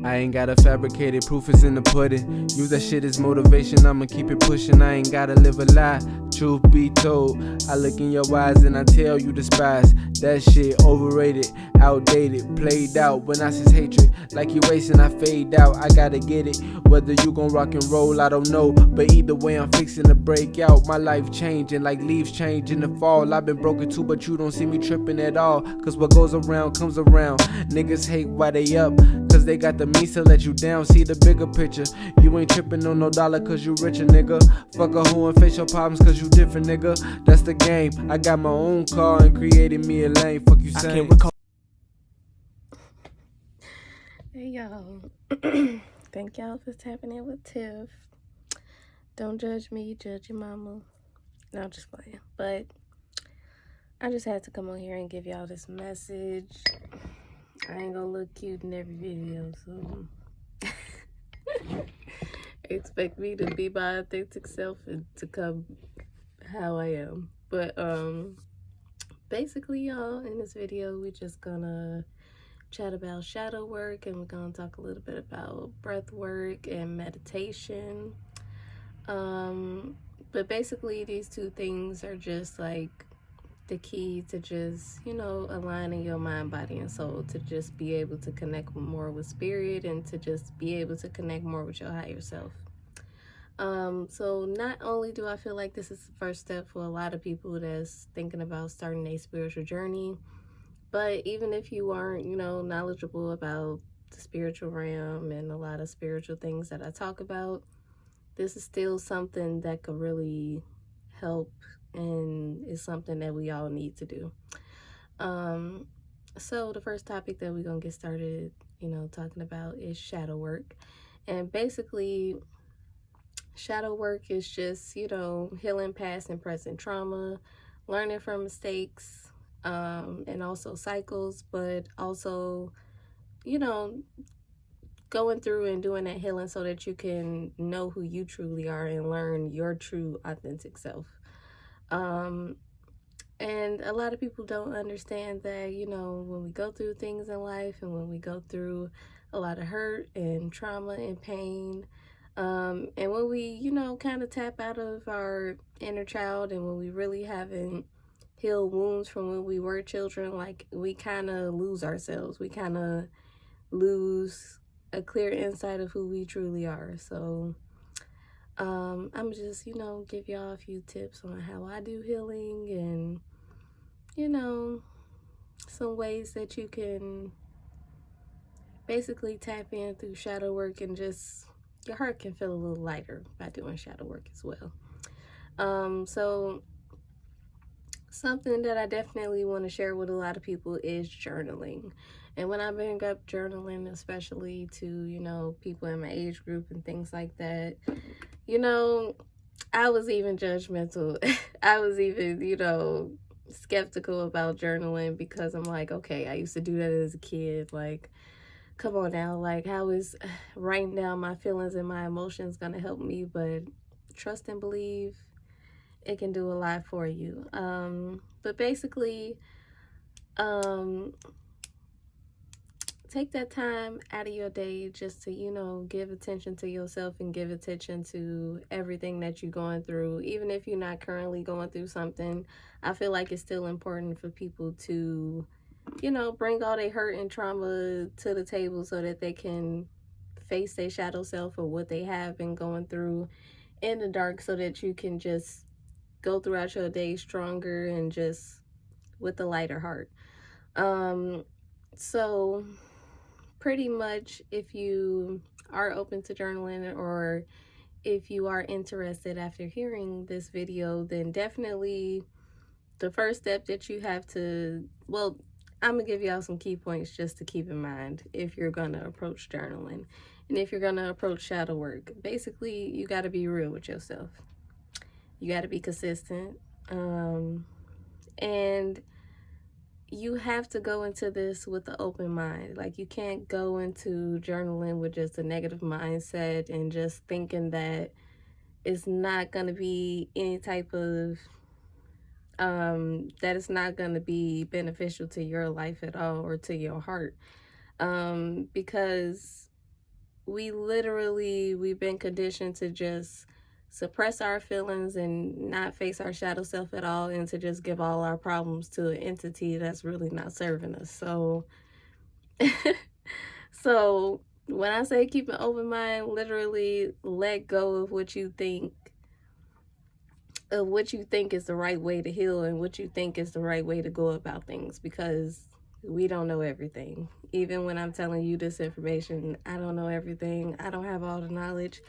I ain't gotta fabricate it, proof is in the pudding. Use that shit as motivation, I'ma keep it pushing. I ain't gotta live a lie, truth be told. I look in your eyes and I tell you despise. That shit overrated, outdated, played out. When I sense hatred, like you racing, I fade out. I gotta get it, whether you gon' rock and roll, I don't know. But either way, I'm fixing to break out. My life changing like leaves change in the fall. I've been broken too, but you don't see me tripping at all. Cause what goes around comes around. Niggas hate why they up, cause they got the means to let you down. See the bigger picture. You ain't tripping on no dollar cause you richer, nigga. Fuck a hoe and face your problems cause you different, nigga. That's the game. I got my own car and created me a lane. Fuck you saying? Hey y'all. Thank y'all for tapping in with Tiff. Don't judge me, judge your mama. No, I'm just playing. But I just had to come on here and give y'all this message. I ain't gonna look cute in every video, so expect me to be my authentic self and to come how I am. But basically, y'all, in this video we're just gonna chat about shadow work, and we're gonna talk a little bit about breath work and meditation. But basically these two things are just like the key to just, you know, aligning your mind, body, and soul to just be able to connect more with spirit and to just be able to connect more with your higher self. So not only do I feel like this is the first step for a lot of people that's thinking about starting a spiritual journey, but even if you aren't, you know, knowledgeable about the spiritual realm and a lot of spiritual things that I talk about, this is still something that could really help and is something that we all need to do. So the first topic that we're gonna get started, you know, talking about is shadow work. And basically, shadow work is just, you know, healing past and present trauma, learning from mistakes, and also cycles, but also, you know, going through and doing that healing so that you can know who you truly are and learn your true authentic self. And a lot of people don't understand that, you know, when we go through things in life and when we go through a lot of hurt and trauma and pain, and when we, you know, kind of tap out of our inner child and when we really haven't healed wounds from when we were children, like we kind of lose ourselves. We kind of lose a clear insight of who we truly are. So I'm just, you know, give y'all a few tips on how I do healing and, you know, some ways that you can basically tap in through shadow work and just your heart can feel a little lighter by doing shadow work as well. So something that I definitely want to share with a lot of people is journaling. And when I bring up journaling, especially to, you know, people in my age group and things like that, you know, I was even judgmental. I was even, you know, skeptical about journaling because I'm like, okay, I used to do that as a kid. Like, come on now, like, how is writing down my feelings and my emotions gonna help me? But trust and believe it can do a lot for you. But basically, take that time out of your day just to, you know, give attention to yourself and give attention to everything that you're going through. Even if you're not currently going through something, I feel like it's still important for people to, you know, bring all their hurt and trauma to the table so that they can face their shadow self or what they have been going through in the dark so that you can just go throughout your day stronger and just with a lighter heart. So pretty much if you are open to journaling or if you are interested after hearing this video, then definitely the first step that you have to, well, I'm gonna give y'all some key points just to keep in mind if you're gonna approach journaling and if you're gonna approach shadow work. Basically, you got to be real with yourself. You got to be consistent, and you have to go into this with an open mind. Like, you can't go into journaling with just a negative mindset and just thinking that it's not going to be any type of that it's not going to be beneficial to your life at all or to your heart, because we've been conditioned to just suppress our feelings and not face our shadow self at all, and to just give all our problems to an entity that's really not serving us. So so when I say keep an open mind, literally let go of what you think is the right way to heal and what you think is the right way to go about things, because we don't know everything. Even when I'm telling you this information, I don't know everything. I don't have all the knowledge,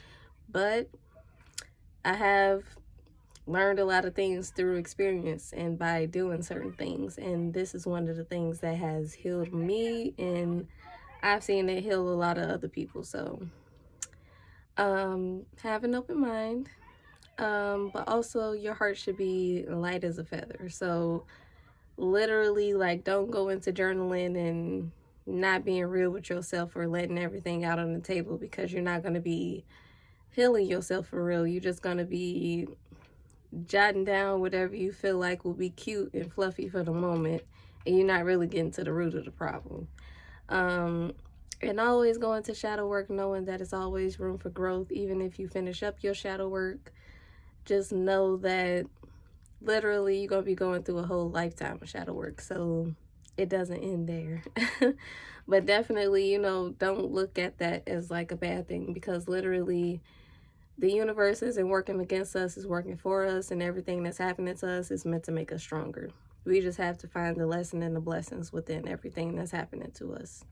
but I have learned a lot of things through experience and by doing certain things. And this is one of the things that has healed me, and I've seen it heal a lot of other people. So have an open mind. But also your heart should be light as a feather. So literally, like, don't go into journaling and not being real with yourself or letting everything out on the table, because you're not going to be healing yourself for real. You're just going to be jotting down whatever you feel like will be cute and fluffy for the moment, and you're not really getting to the root of the problem. And always go into shadow work knowing that it's always room for growth. Even if you finish up your shadow work, just know that literally you're going to be going through a whole lifetime of shadow work. So it doesn't end there. But definitely, don't look at that as like a bad thing, because literally the universe isn't working against us, it's working for us, and everything that's happening to us is meant to make us stronger. We just have to find the lesson and the blessings within everything that's happening to us.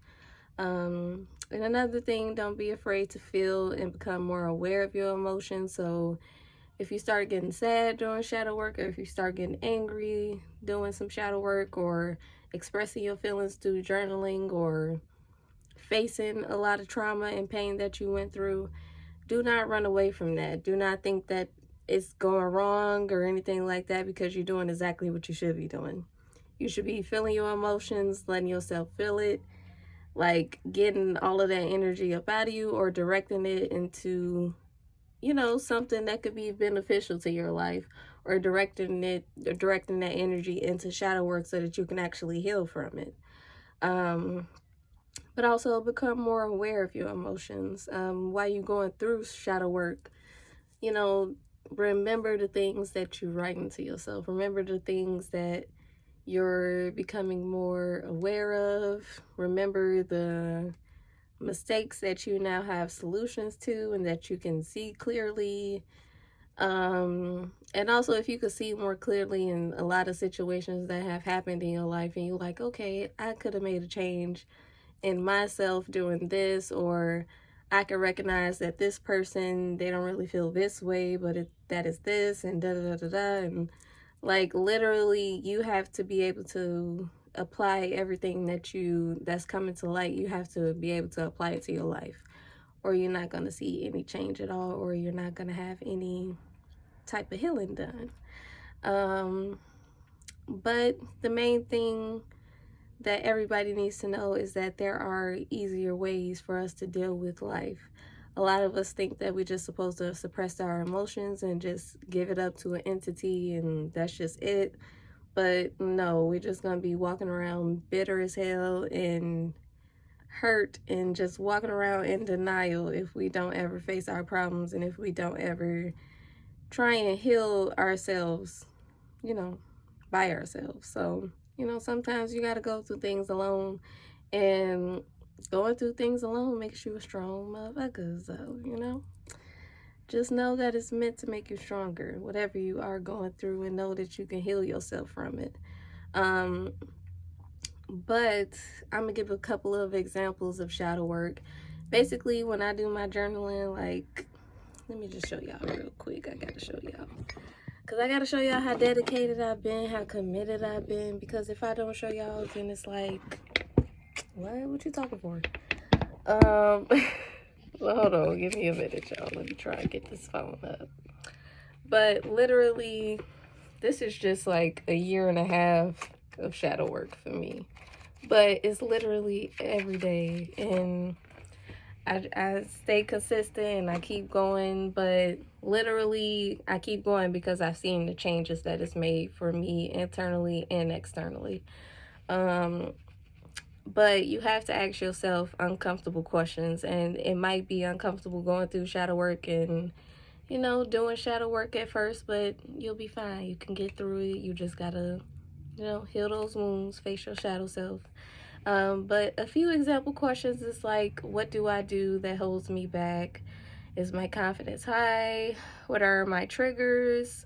And another thing, don't be afraid to feel and become more aware of your emotions. So if you start getting sad doing shadow work, or if you start getting angry doing some shadow work, or expressing your feelings through journaling, or facing a lot of trauma and pain that you went through, do not run away from that. Do not think that it's going wrong or anything like that, because you're doing exactly what you should be doing. You should be feeling your emotions, letting yourself feel it, like getting all of that energy up out of you, or directing it into something that could be beneficial to your life, or directing that energy into shadow work so that you can actually heal from it. But also become more aware of your emotions. While you're going through shadow work, remember the things that you're writing to yourself. Remember the things that you're becoming more aware of. Remember the mistakes that you now have solutions to and that you can see clearly. And also, if you could see more clearly in a lot of situations that have happened in your life, and you're like, okay, I could have made a change in myself doing this, or I can recognize that this person, they don't really feel this way, but that is this, and da da da da da. And like literally, you have to be able to apply everything that's coming to light. You have to be able to apply it to your life, or you're not going to see any change at all, or you're not going to have any type of healing done. But the main thing that everybody needs to know is that there are easier ways for us to deal with life. A lot of us think that we're just supposed to suppress our emotions and just give it up to an entity, and that's just it. But no, we're just going to be walking around bitter as hell and hurt and just walking around in denial if we don't ever face our problems, and if we don't ever try and heal ourselves, by ourselves. So, sometimes you got to go through things alone, and going through things alone makes you a strong motherfucker. So, just know that it's meant to make you stronger, whatever you are going through, and know that you can heal yourself from it. But I'm gonna give a couple of examples of shadow work. Basically, when I do my journaling, like, let me just show y'all real quick. I gotta show y'all. Because I gotta show y'all how dedicated I've been, how committed I've been. Because if I don't show y'all, then it's like, what you talking for? Well, hold on, give me a minute, y'all. Let me try and get this phone up. But literally, this is just like a year and a half of shadow work for me. But it's literally every day, and I stay consistent and I keep going. But literally, I keep going because I've seen the changes that it's made for me internally and externally. But you have to ask yourself uncomfortable questions, and it might be uncomfortable going through shadow work and doing shadow work at first, but you'll be fine. You can get through it. You just gotta, heal those wounds, face your shadow self. But a few example questions is like, what do I do that holds me back? Is my confidence high? What are my triggers?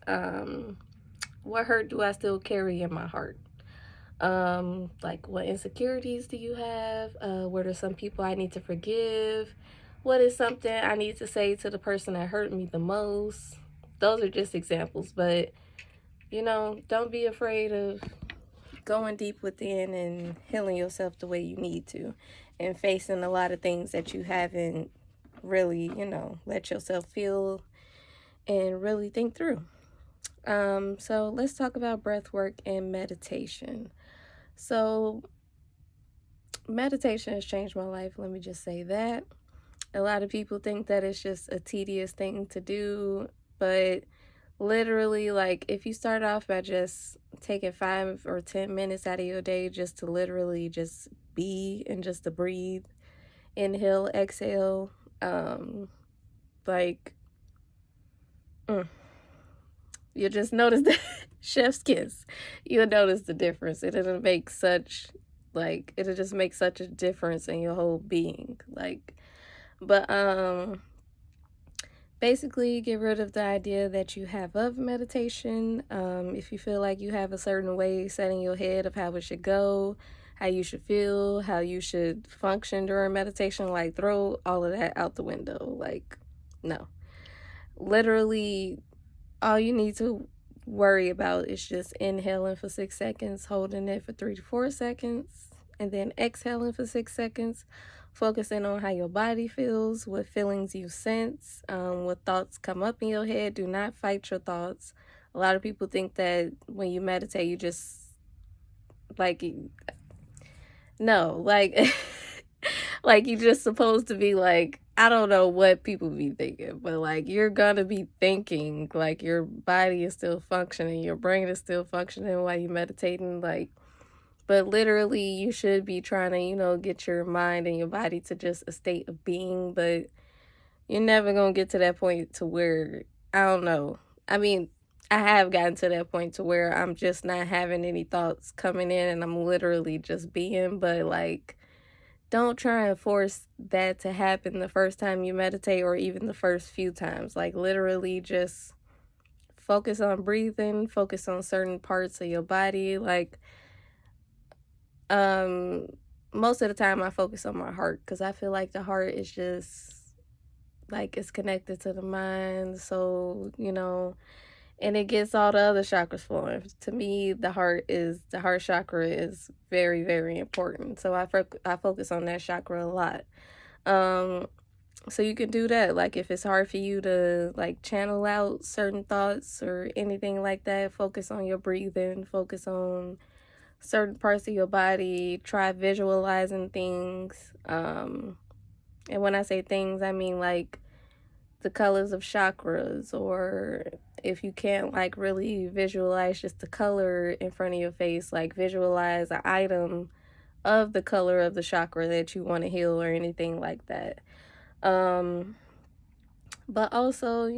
What hurt do I still carry in my heart? Like, what insecurities do you have? What are some people I need to forgive? What is something I need to say to the person that hurt me the most? Those are just examples, but don't be afraid of going deep within and healing yourself the way you need to, and facing a lot of things that you haven't really, let yourself feel and really think through. So let's talk about breath work and meditation. So meditation has changed my life. Let me just say that. A lot of people think that it's just a tedious thing to do, but literally, like, if you start off by just taking 5 or 10 minutes out of your day just to literally just be and just to breathe, inhale, exhale, like, you'll just notice that chef's kiss. You'll notice the difference. It'll just make such a difference in your whole being. But basically, get rid of the idea that you have of meditation. If you feel like you have a certain way set in your head of how it should go, how you should feel, how you should function during meditation, like, throw all of that out the window. Like, no. Literally, all you need to worry about is just inhaling for 6 seconds, holding it for 3 to 4 seconds, and then exhaling for 6 seconds, focusing on how your body feels, what feelings you sense, what thoughts come up in your head. Do not fight your thoughts. A lot of people think that when you meditate, you just, like, no, like, like, you just supposed to be like, I don't know what people be thinking, but like, you're gonna be thinking, like, your body is still functioning, your brain is still functioning while you're meditating, like, but literally you should be trying to, get your mind and your body to just a state of being, but you're never gonna get to that point to where, I don't know. I mean, I have gotten to that point to where I'm just not having any thoughts coming in and I'm literally just being, but like, don't try and force that to happen the first time you meditate or even the first few times. Like, literally just focus on breathing, focus on certain parts of your body. Like, most of the time I focus on my heart because I feel like the heart is just like, it's connected to the mind. So, and it gets all the other chakras flowing. To me, the heart chakra is very, very important. So I focus on that chakra a lot. So you can do that. Like, if it's hard for you to like channel out certain thoughts or anything like that, focus on your breathing, focus on certain parts of your body, try visualizing things. And when I say things, I mean like the colors of chakras, or if you can't like really visualize just the color in front of your face, like, visualize an item of the color of the chakra that you want to heal or anything like that. But also,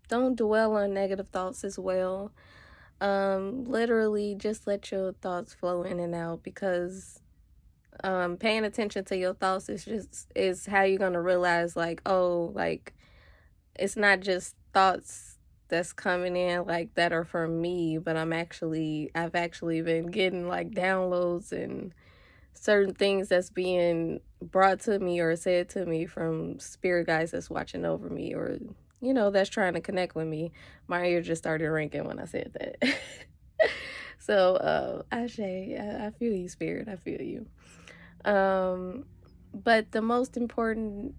don't dwell on negative thoughts as well. Literally just let your thoughts flow in and out, because paying attention to your thoughts is how you're gonna realize, like, oh, like, it's not just thoughts that's coming in like that are from me, but I've actually been getting like downloads and certain things that's being brought to me or said to me from spirit guides that's watching over me, or that's trying to connect with me. My ear just started ringing when I said that. So Ashe, I feel you, spirit, I feel you. But the most important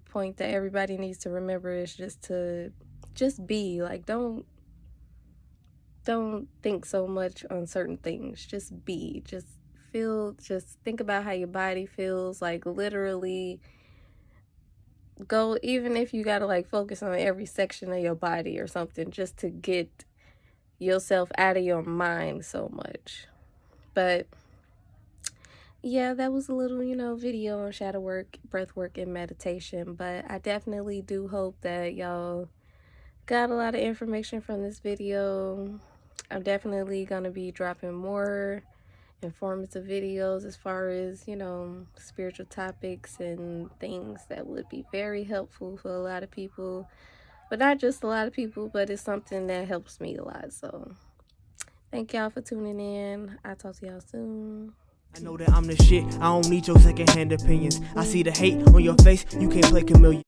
point that everybody needs to remember is just be. Like, don't think so much on certain things. Just be. Just feel. Just think about how your body feels. Like, literally go, even if you gotta like focus on every section of your body or something, just to get yourself out of your mind so much. But yeah, that was a little, video on shadow work, breath work, and meditation. But I definitely do hope that y'all got a lot of information from this video. I'm definitely going to be dropping more informative videos as far as, spiritual topics and things that would be very helpful for a lot of people. But not just a lot of people, but it's something that helps me a lot. So thank y'all for tuning in. I'll talk to y'all soon. I know that I'm the shit. I don't need your secondhand opinions. I see the hate on your face. You can't play chameleon.